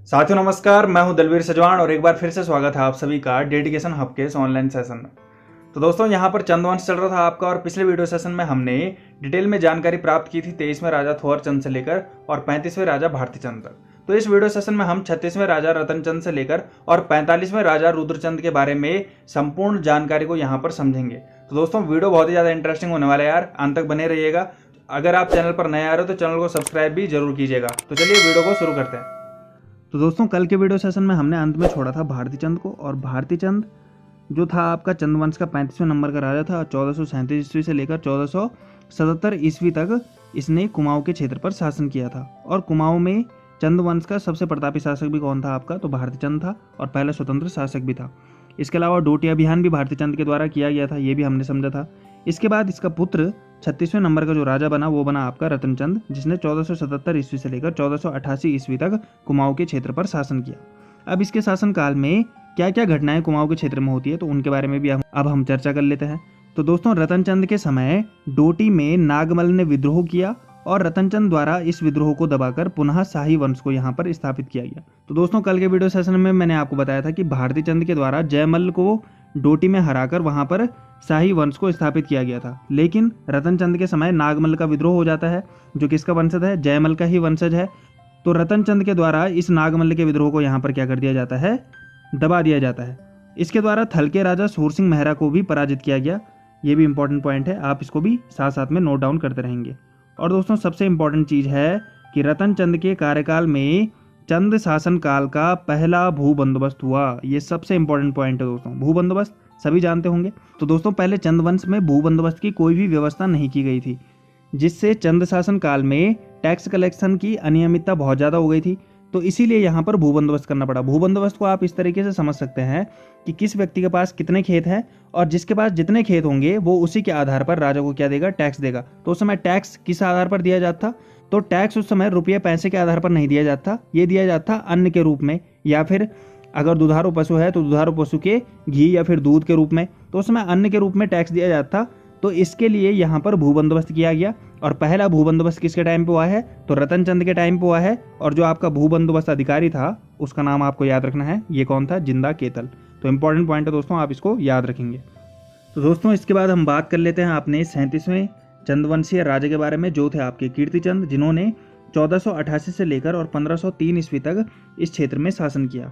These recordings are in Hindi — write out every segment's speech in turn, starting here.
साथियों नमस्कार, मैं हूं दलवीर सजवान और एक बार फिर से स्वागत है आप सभी का डेडिकेशन हब के इस ऑनलाइन सेशन में। तो दोस्तों यहां पर चंद्रवंश चल रहा था आपका और पिछले वीडियो सेशन में हमने डिटेल में जानकारी प्राप्त की थी 23वें राजा थोरचंद से लेकर और 35वें राजा भारतीचंद तक। तो इस वीडियो सेशन में हम 36वें राजा रतनचंद से लेकर और 45वें राजा रुद्रचंद के बारे में संपूर्ण जानकारी को यहाँ पर समझेंगे। तो दोस्तों वीडियो बहुत ही ज्यादा इंटरेस्टिंग होने वाला है यार, अंत तक बने रहिएगा। अगर आप चैनल पर नए आ रहे हो तो चैनल को सब्सक्राइब भी जरूर कीजिएगा। तो चलिए वीडियो को शुरू करते हैं। तो दोस्तों कल के वीडियो सेशन में हमने अंत में छोड़ा था भारतीचंद को, और भारतीचंद जो था आपका चंद्रवंश का 35वें नंबर का राजा था। 1437 ईस्वी से लेकर 1477 ईस्वी तक इसने कुमाऊं के क्षेत्र पर शासन किया था। और कुमाऊं में चंद्रवंश का सबसे प्रतापी शासक भी कौन था आपका, तो भारतीचंद था, और पहला स्वतंत्र शासक भी था। इसके अलावा डोटी अभियान भी भारतीचंद के द्वारा किया गया था, ये भी हमने समझा था। इसके बाद इसका पुत्र 36वें नंबर का जो राजा बना वो बना आपका रतनचंद, जिसने 1477 ईस्वी से लेकर 1488 ईस्वी तक कुमाऊं के क्षेत्र पर शासन किया। अब इसके शासन काल में क्या क्या घटनाएं कुमाऊं के क्षेत्र में होती है, तो उनके बारे में भी अब हम चर्चा कर लेते हैं। तो दोस्तों रतनचंद के समय डोटी में नागमल ने विद्रोह किया और रतनचंद द्वारा इस विद्रोह को दबाकर पुनः शाही वंश को यहाँ पर स्थापित किया गया। तो दोस्तों कल के वीडियो सेशन में मैंने आपको बताया था कि भारतीचंद के द्वारा जयमल को डोटी में हराकर वहां पर शाही वंश को स्थापित किया गया था। लेकिन रतनचंद के समय नागमल का विद्रोह हो जाता है, जो किसका वंशज है, जयमल का ही वंशज है। तो रतनचंद के द्वारा इस नागमल के विद्रोह को यहाँ पर क्या कर दिया जाता है, दबा दिया जाता है। इसके द्वारा थल के राजा सूरसिंह मेहरा को भी पराजित किया गया। ये भी इंपॉर्टेंट पॉइंट है, आप इसको भी साथ साथ में नोट डाउन करते रहेंगे। और दोस्तों सबसे इंपॉर्टेंट चीज है कि रतनचंद के कार्यकाल में चंद शासन काल का पहला भू बंदोबस्त हुआ। ये सबसे इंपॉर्टेंट पॉइंट है दोस्तों। भू बंदोबस्त सभी जानते होंगे। तो दोस्तों पहले चंद वंश में भू बंदोबस्त की कोई भी व्यवस्था नहीं की गई थी, जिससे चंद शासन काल में टैक्स कलेक्शन की अनियमितता बहुत ज्यादा हो गई थी। तो इसीलिए यहाँ पर भू बंदोबस्त करना पड़ा। भू बंदोबस्त को आप इस तरीके से समझ सकते हैं कि किस व्यक्ति के पास कितने खेत हैं, और जिसके पास जितने खेत होंगे वो उसी के आधार पर राजा को क्या देगा, टैक्स देगा। तो उस समय टैक्स किस आधार पर दिया जाता था, तो टैक्स उस समय रुपये पैसे के आधार पर नहीं दिया जाता, ये दिया जाता अन्न के रूप में, या फिर अगर दुधारू पशु है तो दुधारू पशु के घी या फिर दूध के रूप में। तो उस समय अन्न के रूप में टैक्स दिया जाता था। तो इसके लिए यहाँ पर भू बंदोबस्त किया गया। और पहला भू बंदोबस्त किसके टाइम पे हुआ है, तो रतनचंद के टाइम पे हुआ है। और जो आपका भू बंदोबस्त अधिकारी था उसका नाम आपको याद रखना है, ये कौन था, जिंदा केतल। तो इंपॉर्टेंट पॉइंट है दोस्तों, आप इसको याद रखेंगे। तो दोस्तों इसके बाद हम बात कर लेते हैं अपने 37वें चंद्रवंशीय राजा के बारे में, जो थे आपके कीर्तिचंद, जिन्होंने 1488 से लेकर और 1503 ईस्वी तक इस क्षेत्र में शासन किया।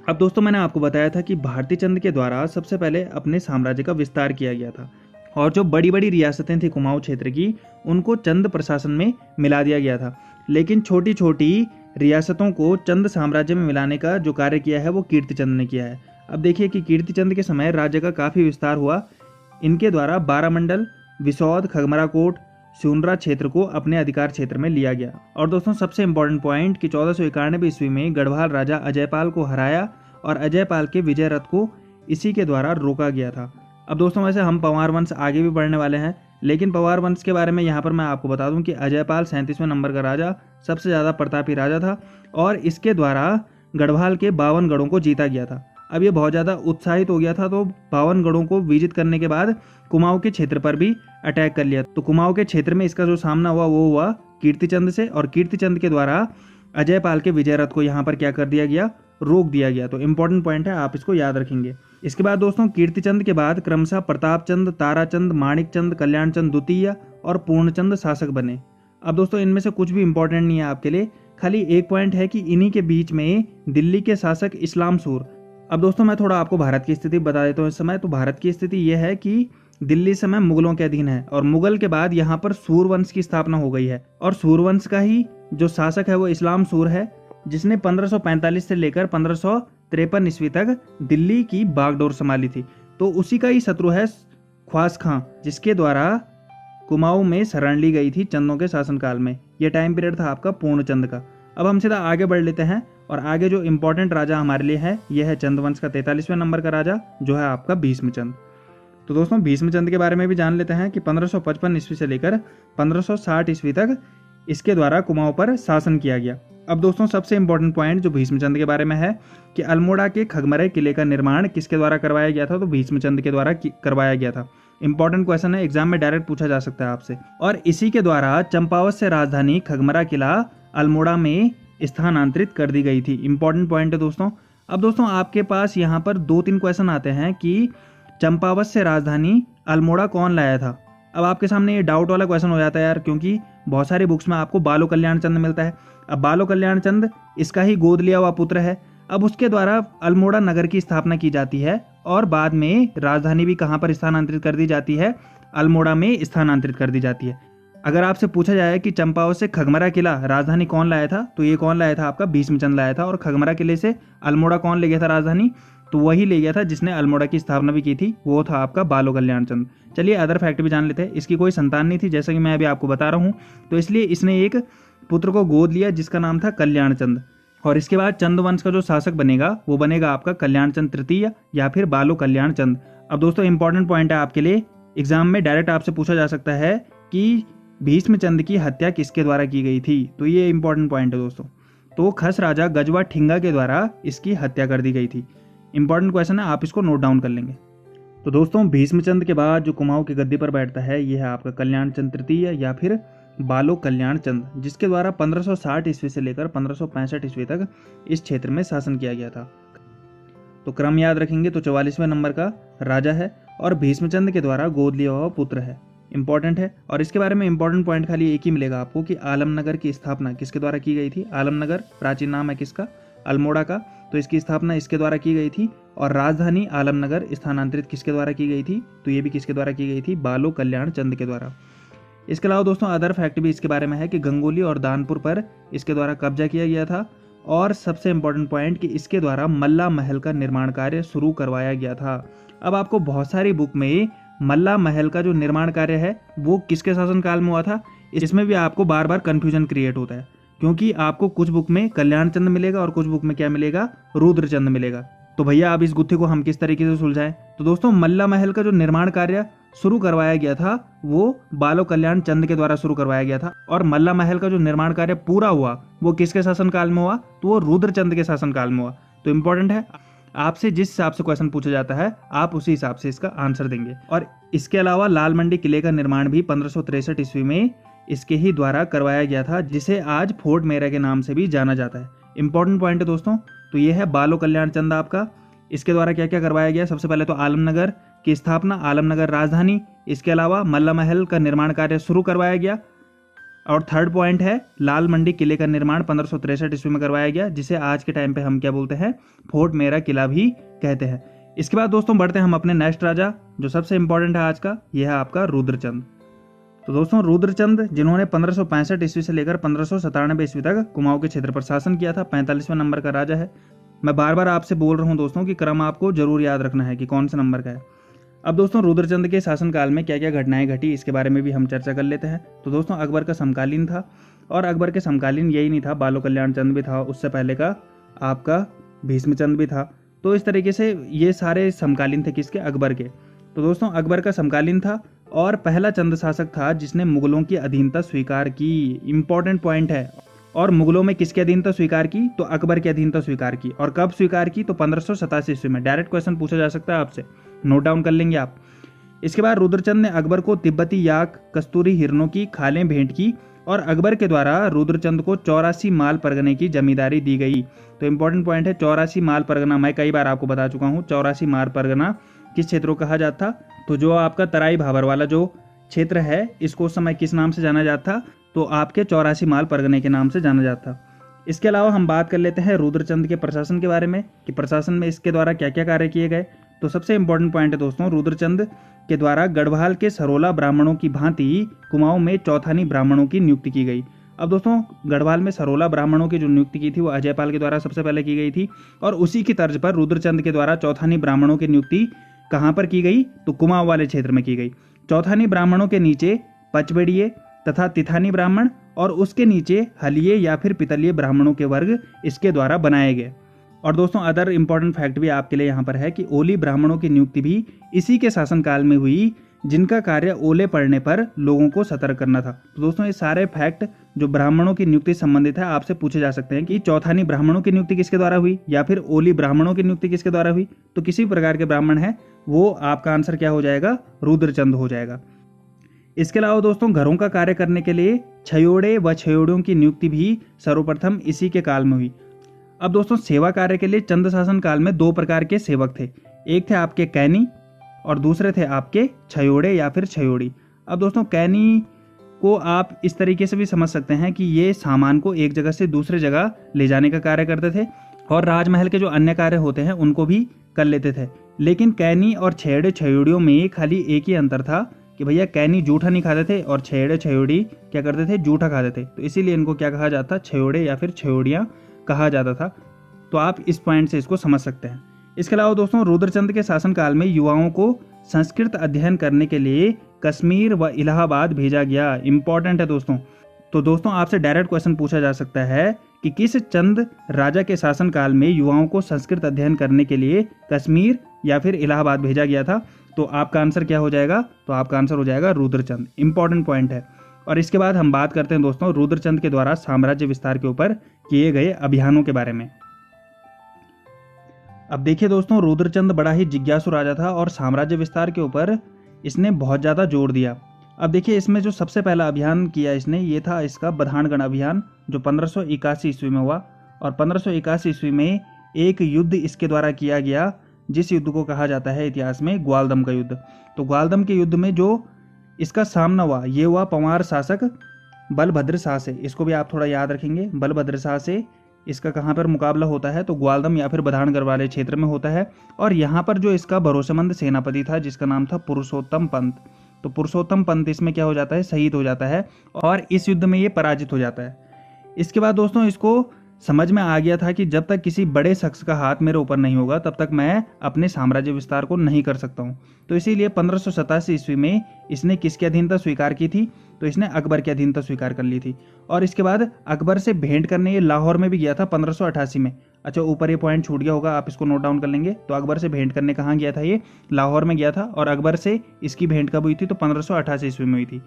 अब दोस्तों मैंने आपको बताया था कि भारतीचंद के द्वारा सबसे पहले अपने साम्राज्य का विस्तार किया गया था, और जो बड़ी बड़ी रियासतें थी कुमाऊं क्षेत्र की, उनको चंद प्रशासन में मिला दिया गया था। लेकिन छोटी छोटी रियासतों को चंद साम्राज्य में मिलाने का जो कार्य किया है वो कीर्तिचंद ने किया है। अब देखिए कि कीर्तिचंद के समय राज्य का काफी विस्तार हुआ। इनके द्वारा बारामंडल, विसौद, खगमराकोट, सुनरा क्षेत्र को अपने अधिकार क्षेत्र में लिया गया। और दोस्तों सबसे इंपॉर्टेंट पॉइंट कि 1491 ईस्वी में गढ़वाल राजा अजयपाल को हराया और अजयपाल के विजय रथ को इसी के द्वारा रोका गया था। अब दोस्तों वैसे हम पंवार वंश आगे भी पढ़ने वाले हैं, लेकिन पंवार वंश के बारे में यहाँ पर मैं आपको बता दूं कि अजयपाल 37वें नंबर का राजा सबसे ज़्यादा प्रतापी राजा था, और इसके द्वारा गढ़वाल के 52 गढ़ों को जीता गया था। अब ये बहुत ज़्यादा उत्साहित हो गया था, तो 52 गढ़ों को विजित करने के बाद कुमाऊं के क्षेत्र पर भी अटैक कर लिया। तो कुमाऊं के क्षेत्र में इसका जो सामना हुआ वो हुआ कीर्तिचंद से, और कीर्तिचंद के द्वारा अजयपाल के विजय रथ को यहाँ पर क्या कर दिया गया, रोक दिया गया। तो इंपॉर्टेंट पॉइंट है, आप इसको याद रखेंगे। इसके बाद दोस्तों कीर्तिचंद के बाद क्रमशः प्रतापचंद, ताराचंद, माणिकचंद, कल्याणचंद द्वितीय और पूर्णचंद शासक बने। अब दोस्तों इनमें से कुछ भी इंपॉर्टेंट नहीं है आपके लिए, खाली एक पॉइंट है कि इन्हीं के बीच में दिल्ली के शासक इस्लाम सूर। अब दोस्तों मैं थोड़ा आपको भारत की स्थिति बता देता हूँ इस समय। तो भारत की स्थिति यह है कि दिल्ली इस समय मुगलों के अधीन है, और मुगल के बाद यहाँ पर सूरवंश की स्थापना हो गई है, और सूरवंश का ही जो शासक है वो इस्लाम सूर है, जिसने 1545 से लेकर 1553 ईस्वी तक दिल्ली की बागडोर संभाली थी। तो उसी का ही शत्रु है ख्वास खां, जिसके द्वारा कुमाऊं में शरण ली गई थी चंदों के शासनकाल में। यह टाइम पीरियड था आपका पूर्णचंद का। अब हम सीधा आगे बढ़ लेते हैं, और आगे जो इंपॉर्टेंट राजा हमारे लिए है यह है चंद्रवंश का 43वें नंबर का राजा, जो है आपका भीष्मचंद। तो दोस्तों भीष्मचंद के बारे में भी जान लेते हैं कि 1555 ईस्वी से लेकर 1560 ईस्वी तक इसके द्वारा कुमाऊं पर शासन किया गया। अब दोस्तों सबसे इंपॉर्टेंट पॉइंट जो भीष्मचंद के बारे में है कि अल्मोड़ा के खगमरे किले का निर्माण किसके द्वारा करवाया गया था, तो भीष्मचंद के द्वारा करवाया गया था। इंपॉर्टेंट क्वेश्चन है, एग्जाम में डायरेक्ट पूछा जा सकता है आपसे। और इसी के द्वारा चंपावत से राजधानी खगमरा किला अल्मोड़ा में स्थानांतरित कर दी गई थी। इंपॉर्टेंट पॉइंट है दोस्तों। अब दोस्तों आपके पास यहाँ पर 2-3 क्वेश्चन आते हैं कि चंपावत से राजधानी अल्मोड़ा कौन लाया था। अब आपके सामने ये डाउट वाला क्वेश्चन हो जाता है यार, क्योंकि बहुत सारी बुक्स में आपको बालो कल्याण चंद मिलता है। अब बालो कल्याण चंद इसका ही गोद लिया हुआ पुत्र है। अब उसके द्वारा अल्मोड़ा नगर की स्थापना की जाती है और बाद में राजधानी भी कहाँ पर स्थानांतरित कर दी जाती है, अल्मोड़ा में स्थानांतरित कर दी जाती है। अगर आपसे पूछा जाए कि चंपावत से खगमरा किला राजधानी कौन लाया था, तो ये कौन लाया था, आपका भीष्मचंद लाया था। और खगमरा किले से अल्मोड़ा कौन ले गया था राजधानी, तो वही ले गया था जिसने अल्मोड़ा की स्थापना भी की थी, वो था आपका बालो कल्याण चंद। चलिए अदर फैक्ट भी जान लेते हैं। इसकी कोई संतान नहीं थी, जैसा कि मैं अभी आपको बता रहा हूँ, तो इसलिए इसने एक पुत्र को गोद लिया जिसका नाम था कल्याण चंद। और इसके बाद चंद वंश का जो शासक बनेगा वो बनेगा आपका कल्याण चंद तृतीय या फिर बालो कल्याण चंद। अब दोस्तों इंपॉर्टेंट पॉइंट है आपके लिए, एग्जाम में डायरेक्ट आपसे पूछा जा सकता है कि भीष्मचंद की हत्या किसके द्वारा की गई थी, तो ये इंपॉर्टेंट पॉइंट है दोस्तों। तो खस राजा गजवा ठिंगा के द्वारा इसकी हत्या कर दी गई थी। इंपॉर्टेंट क्वेश्चन है, आप इसको नोट डाउन कर लेंगे। तो दोस्तों भीष्मचंद के बाद जो कुमाऊं की गद्दी पर बैठता है ये है आपका कल्याण चंद तृतीय या फिर बालो कल्याण चंद, जिसके द्वारा 1560 ईस्वी से लेकर 1565 ईस्वी तक इस क्षेत्र में शासन किया गया था। तो क्रम याद रखेंगे तो 44वें नंबर का राजा है और भीष्मचंद के द्वारा गोद लिया हुआ पुत्र है। इंपॉर्टेंट है। और इसके बारे में इंपॉर्टेंट पॉइंट खाली एक ही मिलेगा आपको कि आलमनगर की स्थापना किसके द्वारा की गई थी। आलमनगर प्राचीन नाम है किसका, अल्मोड़ा का, तो इसकी स्थापना इसके द्वारा की गई थी। और राजधानी आलमनगर स्थानांतरित किसके द्वारा की गई थी, तो ये भी किसके द्वारा की गई थी, बालो कल्याण चंद के द्वारा। इसके अलावा दोस्तों अदर फैक्ट भी इसके बारे में है कि गंगोली और दानपुर पर इसके द्वारा कब्जा किया गया था। और सबसे इंपॉर्टेंट पॉइंट कि इसके द्वारा मल्ला महल का निर्माण कार्य शुरू करवाया गया था। अब आपको बहुत सारी बुक में मल्ला महल का जो निर्माण कार्य है वो किसके शासनकाल में हुआ था, इसमें भी आपको बार बार कंफ्यूजन क्रिएट होता है, क्योंकि आपको कुछ बुक में कल्याण चंद मिलेगा और कुछ बुक में क्या मिलेगा, रुद्रचंद मिलेगा। तो भैया अब इस गुत्थी को हम किस तरीके से सुलझाएं। तो दोस्तों मल्ला महल का जो निर्माण कार्य शुरू करवाया गया था वो बालो कल्याण चंद के द्वारा शुरू करवाया गया था। और मल्ला महल का जो निर्माण कार्य पूरा हुआ वो किसके शासनकाल में हुआ, तो वो रुद्रचंद के शासनकाल में हुआ। तो इंपॉर्टेंट है, आपसे जिस हिसाब से क्वेश्चन पूछा जाता है आप उसी हिसाब से इसका आंसर देंगे। और इसके अलावा लाल मंडी किले का निर्माण भी 1563 ईस्वी में इसके ही द्वारा करवाया गया था, जिसे आज फोर्ट मेरा के नाम से भी जाना जाता है। इंपॉर्टेंट पॉइंट है दोस्तों। तो ये है बालो कल्याण चंद आपका। इसके द्वारा क्या क्या करवाया गया, सबसे पहले तो आलमनगर की स्थापना, आलमनगर राजधानी, इसके अलावा मल्ला महल का निर्माण कार्य शुरू करवाया गया। और थर्ड पॉइंट है लाल मंडी किले का निर्माण 1563 ईस्वी में करवाया गया, जिसे आज के टाइम पे हम क्या बोलते हैं, फोर्ट मेरा किला भी कहते हैं। इसके बाद दोस्तों बढ़ते हैं हम अपने नेक्स्ट राजा, जो सबसे इंपॉर्टेंट है आज का, यह है आपका रुद्रचंद। तो दोस्तों रुद्रचंद जिन्होंने 1565 ईस्वी से लेकर 1597 ईस्वी तक कुमाऊं के क्षेत्र पर शासन किया था, 45वें नंबर का राजा है। मैं बार बार आपसे बोल रहा हूं दोस्तों कि क्रम आपको जरूर याद रखना है कि कौन से नंबर का है। अब दोस्तों रुद्रचंद के शासनकाल में क्या क्या घटनाएं घटी इसके बारे में भी हम चर्चा कर लेते हैं। तो दोस्तों अकबर का समकालीन था, और अकबर के समकालीन यही नहीं था, बालो कल्याण चंद भी था, उससे पहले का आपका भीष्मचंद भी था। तो इस तरीके से ये सारे समकालीन थे किसके, अकबर के। तो दोस्तों अकबर का समकालीन था और पहला चंद शासक था जिसने मुगलों की अधीनता स्वीकार की। इंपॉर्टेंट पॉइंट है। और मुगलों में किसकी अधीनता स्वीकार की, तो अकबर की अधीनता स्वीकार की। और कब स्वीकार की, तो 1587 ईस्वी में। डायरेक्ट क्वेश्चन पूछा जा सकता है आपसे, नोट डाउन कर लेंगे आप। इसके बाद रुद्रचंद ने अकबर को तिब्बती याक, कस्तूरी हिरणों की खालें भेंट की और अकबर के द्वारा रुद्रचंद को 84 माल परगने की जमींदारी दी गई। तो इंपॉर्टेंट पॉइंट है 84 माल परगना, मैं कई बार आपको बता चुका हूँ 84 माल परगना किस क्षेत्र को कहा जाता था, तो जो आपका तराई भाबर वाला जो क्षेत्र है इसको उस समय किस नाम से जाना जाता था, तो आपके 84 माल परगने के नाम से जाना जाता था। इसके अलावा हम बात कर लेते हैं रुद्रचंद के प्रशासन के बारे में कि प्रशासन में इसके द्वारा क्या क्या कार्य किए गए। तो सबसे इंपॉर्टेंट पॉइंट है दोस्तों, रुद्रचंद के द्वारा गढ़वाल के सरोला ब्राह्मणों की भांति कुमाऊं में चौथानी ब्राह्मणों की नियुक्ति की गई। अब दोस्तों गढ़वाल में सरोला ब्राह्मणों की जो नियुक्ति की थी वो अजयपाल के द्वारा सबसे पहले की गई थी, और उसी की तर्ज पर रुद्रचंद के द्वारा चौथानी ब्राह्मणों की नियुक्ति कहाँ पर की गई, तो कुमाऊं वाले क्षेत्र में की गई। चौथानी ब्राह्मणों के नीचे पचबेड़िए तथा तिथानी ब्राह्मण और उसके नीचे हलिये या फिर पितलिये ब्राह्मणों के वर्ग इसके द्वारा बनाए गए। और दोस्तों अदर इंपॉर्टेंट फैक्ट भी आपके लिए यहाँ पर है कि ओली ब्राह्मणों की नियुक्ति भी इसी के शासनकाल में हुई, जिनका कार्य ओले पड़ने पर लोगों को सतर्क करना था। तो दोस्तों ये सारे फैक्ट जो ब्राह्मणों की नियुक्ति संबंधित है आपसे पूछे जा सकते हैं कि चौथानी ब्राह्मणों की नियुक्ति किसके द्वारा हुई या फिर ओली ब्राह्मणों की नियुक्ति किसके द्वारा हुई। तो किसी प्रकार के ब्राह्मण है वो आपका आंसर क्या हो जाएगा, रुद्रचंद हो जाएगा। इसके अलावा दोस्तों घरों का कार्य करने के लिए छयोड़े व छयोड़ियों की नियुक्ति भी सर्वप्रथम इसी के काल में हुई। अब दोस्तों सेवा कार्य के लिए चंद शासन काल में दो प्रकार के सेवक थे, एक थे आपके कैनी और दूसरे थे आपके छयोड़े या फिर छयोड़ी। अब दोस्तों कैनी को आप इस तरीके से भी समझ सकते हैं कि ये सामान को एक जगह से दूसरे जगह ले जाने का कार्य करते थे और राजमहल के जो अन्य कार्य होते हैं उनको भी कर लेते थे। लेकिन कैनी और छेड़े छयोड़ियों में खाली एक ही अंतर था कि भैया कैनी जूठा नहीं खाते थे और छेड़े छयोड़ी क्या करते थे, जूठा खाते थे। तो इसीलिए इनको क्या कहा जाता, छयोड़े या फिर छयोड़ियाँ कहा जाता था। तो आप इस पॉइंट से इसको समझ सकते हैं। इसके अलावा दोस्तों रुद्रचंद के शासनकाल में युवाओं को संस्कृत अध्ययन करने के लिए कश्मीर व इलाहाबाद भेजा गया। इंपॉर्टेंट है दोस्तों। तो दोस्तों आपसे डायरेक्ट क्वेश्चन पूछा जा सकता है कि किस चंद राजा के शासनकाल में युवाओं को संस्कृत अध्ययन करने के लिए कश्मीर या फिर इलाहाबाद भेजा गया था। तो आपका आंसर क्या हो जाएगा, तो आपका आंसर हो जाएगा रुद्रचंद। इंपॉर्टेंट पॉइंट है। और इसके बाद हम बात करते हैं दोस्तों रुद्रचंद के द्वारा साम्राज्य विस्तार के ऊपर किए गए अभियानों के बारे में। अब देखिए दोस्तों रुद्रचंद बड़ा ही जिज्ञासु राजा था और साम्राज्य विस्तार के ऊपर इसने बहुत ज़्यादा जोर दिया। अब देखिए इसमें जो सबसे पहला अभियान किया इसने, ये था इसका बधानगढ़ अभियान जो 1581 ईस्वी में हुआ। और 1581 ईस्वी में एक युद्ध इसके द्वारा किया गया जिस युद्ध को कहा जाता है इतिहास में ग्वालदम का युद्ध। तो ग्वालदम के युद्ध में जो इसका सामना हुआ ये हुआ पंवार शासक बलभद्र शाह से। इसको भी आप थोड़ा याद रखेंगे, बलभद्र शाह से इसका कहाँ पर मुकाबला होता है, तो ग्वालदम या फिर बधानगढ़ वाले क्षेत्र में होता है। और यहाँ पर जो इसका भरोसेमंद सेनापति था जिसका नाम था पुरुषोत्तम पंत, तो पुरुषोत्तम पंत इसमें क्या हो जाता है, शहीद हो जाता है और इस युद्ध में ये पराजित हो जाता है। इसके बाद दोस्तों इसको समझ में आ गया था कि जब तक किसी बड़े शख्स का हाथ मेरे ऊपर नहीं होगा तब तक मैं अपने साम्राज्य विस्तार को नहीं कर सकता हूँ। तो इसीलिए 1587 ईस्वी में इसने किसकी अधीनता स्वीकार की थी, तो इसने अकबर की अधीनता स्वीकार कर ली थी। और इसके बाद अकबर से भेंट करने ये लाहौर में भी गया था 1588 में। अच्छा ऊपर ये पॉइंट छूट गया होगा, आप इसको नोट डाउन कर लेंगे। तो अकबर से भेंट करने कहाँ गया था, ये लाहौर में गया था। और अकबर से इसकी भेंट कब हुई थी, तो 1588 ईस्वी में हुई थी।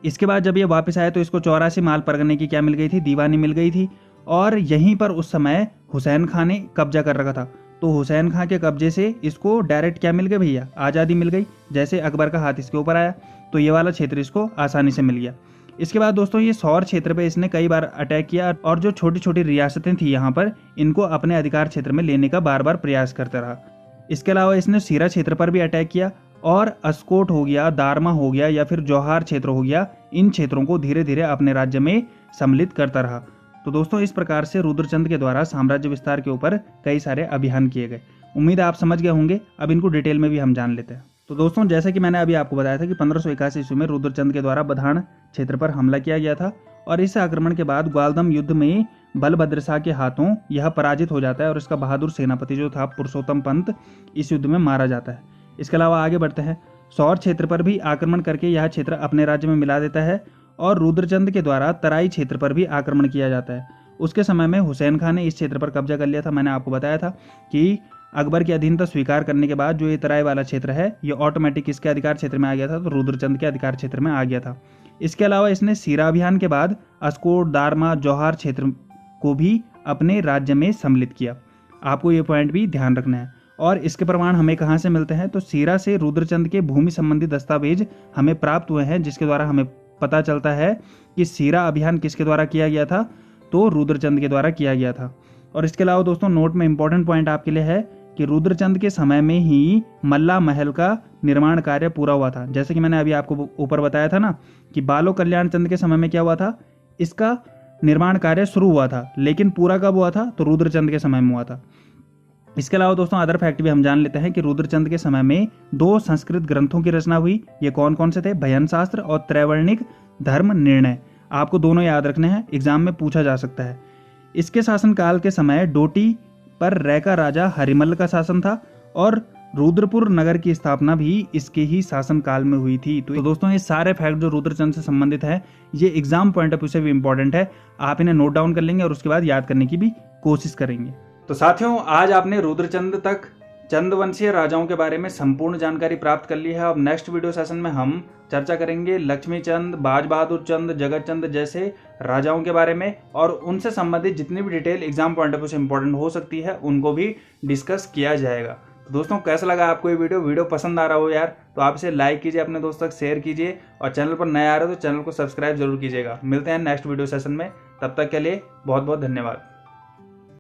इसके बाद जब ये वापस आया तो इसको 84 माल परगने की क्या मिल गई थी, दीवानी मिल गई थी। और यहीं पर उस समय हुसैन खां ने कब्जा कर रखा था। तो हुसैन खां के कब्जे से इसको डायरेक्ट क्या मिल गया भैया, आज़ादी मिल गई। जैसे अकबर का हाथ इसके ऊपर आया तो ये वाला क्षेत्र इसको आसानी से मिल गया। इसके बाद दोस्तों ये सौर क्षेत्र पे इसने कई बार अटैक किया और जो छोटी छोटी रियासतें थी यहाँ पर इनको अपने अधिकार क्षेत्र में लेने का बार बार प्रयास करता रहा। इसके अलावा इसने सीरा क्षेत्र पर भी अटैक किया और अस्कोट हो गया, दारमा हो गया या फिर जौहार क्षेत्र हो गया, इन क्षेत्रों को धीरे धीरे अपने राज्य में सम्मिलित करता रहा। तो दोस्तों इस प्रकार से रुद्रचंद के द्वारा साम्राज्य विस्तार के ऊपर कई सारे अभियान किए गए। उम्मीद है आप समझ गए होंगे। अब इनको डिटेल में भी हम जान लेते हैं। तो दोस्तों जैसे कि मैंने अभी आपको बताया था कि 1581 ईस्वी में रुद्रचंद के द्वारा बधान क्षेत्र पर हमला किया गया था और इस आक्रमण के बाद ग्वालदम युद्ध में बलभद्र शाह के हाथों यह पराजित हो जाता है और इसका बहादुर सेनापति जो था पुरुषोत्तम पंत इस युद्ध में मारा जाता है। इसके अलावा आगे बढ़ते हैं, सौर क्षेत्र पर भी आक्रमण करके यह क्षेत्र अपने राज्य में मिला देता है और रुद्रचंद के द्वारा तराई क्षेत्र पर भी आक्रमण किया जाता है। उसके समय में हुसैन खान ने इस क्षेत्र पर कब्जा कर लिया था। मैंने आपको बताया था कि अकबर की अधीनता स्वीकार करने के बाद जो ये तराई वाला क्षेत्र है ये ऑटोमेटिक किसके अधिकार क्षेत्र में आ गया था, तो रुद्रचंद के अधिकार क्षेत्र में आ गया था। इसके अलावा इसने सीरा अभियान के बाद अस्कोट, दारमा, जौहार क्षेत्र को भी अपने राज्य में सम्मिलित किया। आपको ये पॉइंट भी ध्यान रखना है। और इसके प्रमाण हमें कहाँ से मिलते हैं, तो सीरा से रुद्रचंद के भूमि संबंधी दस्तावेज हमें प्राप्त हुए हैं जिसके द्वारा हमें पता चलता है कि सीरा अभियान किसके द्वारा किया गया था, तो रुद्रचंद के द्वारा किया गया था। और इसके अलावा दोस्तों नोट में इंपॉर्टेंट पॉइंट आपके लिए है कि रुद्रचंद के समय में ही मल्ला महल का निर्माण कार्य पूरा हुआ था। जैसे कि मैंने अभी आपको ऊपर बताया था ना कि बालो कल्याण चंद के समय में क्या हुआ था, इसका निर्माण कार्य शुरू हुआ था, लेकिन पूरा कब हुआ था, तो रुद्रचंद के समय में हुआ था। इसके अलावा दोस्तों अदर फैक्ट भी हम जान लेते हैं कि रुद्रचंद के समय में 2 संस्कृत ग्रंथों की रचना हुई। ये कौन कौन से थे, भयन शास्त्र और त्रैवर्णिक धर्म निर्णय। आपको दोनों याद रखने हैं, एग्जाम में पूछा जा सकता है। इसके शासनकाल के समय डोटी पर रैका राजा हरिमल का शासन था और रुद्रपुर नगर की स्थापना भी इसके ही शासन काल में हुई थी। तो दोस्तों ये सारे फैक्ट जो रुद्रचंद से संबंधित है ये एग्जाम पॉइंट ऑफ व्यू से भी इंपॉर्टेंट है। आप इन्हें नोट डाउन कर लेंगे और उसके बाद याद करने की भी कोशिश करेंगे। तो साथियों आज आपने रुद्रचंद तक चंदवंशीय राजाओं के बारे में संपूर्ण जानकारी प्राप्त कर ली है। अब नेक्स्ट वीडियो सेशन में हम चर्चा करेंगे लक्ष्मी चंद, बाज बहादुर चंद, जगत चंद जैसे राजाओं के बारे में और उनसे संबंधित जितनी भी detail exam point of view से इंपॉर्टेंट हो सकती है उनको भी डिस्कस किया जाएगा। तो दोस्तों कैसा लगा आपको ये वीडियो पसंद आ रहा हो यार तो आप इसे लाइक कीजिए, अपने दोस्तों तक शेयर कीजिए और चैनल पर नए आ रहे हो तो चैनल को सब्सक्राइब जरूर कीजिएगा। मिलते हैं नेक्स्ट वीडियो सेशन में, तब तक के लिए बहुत बहुत धन्यवाद।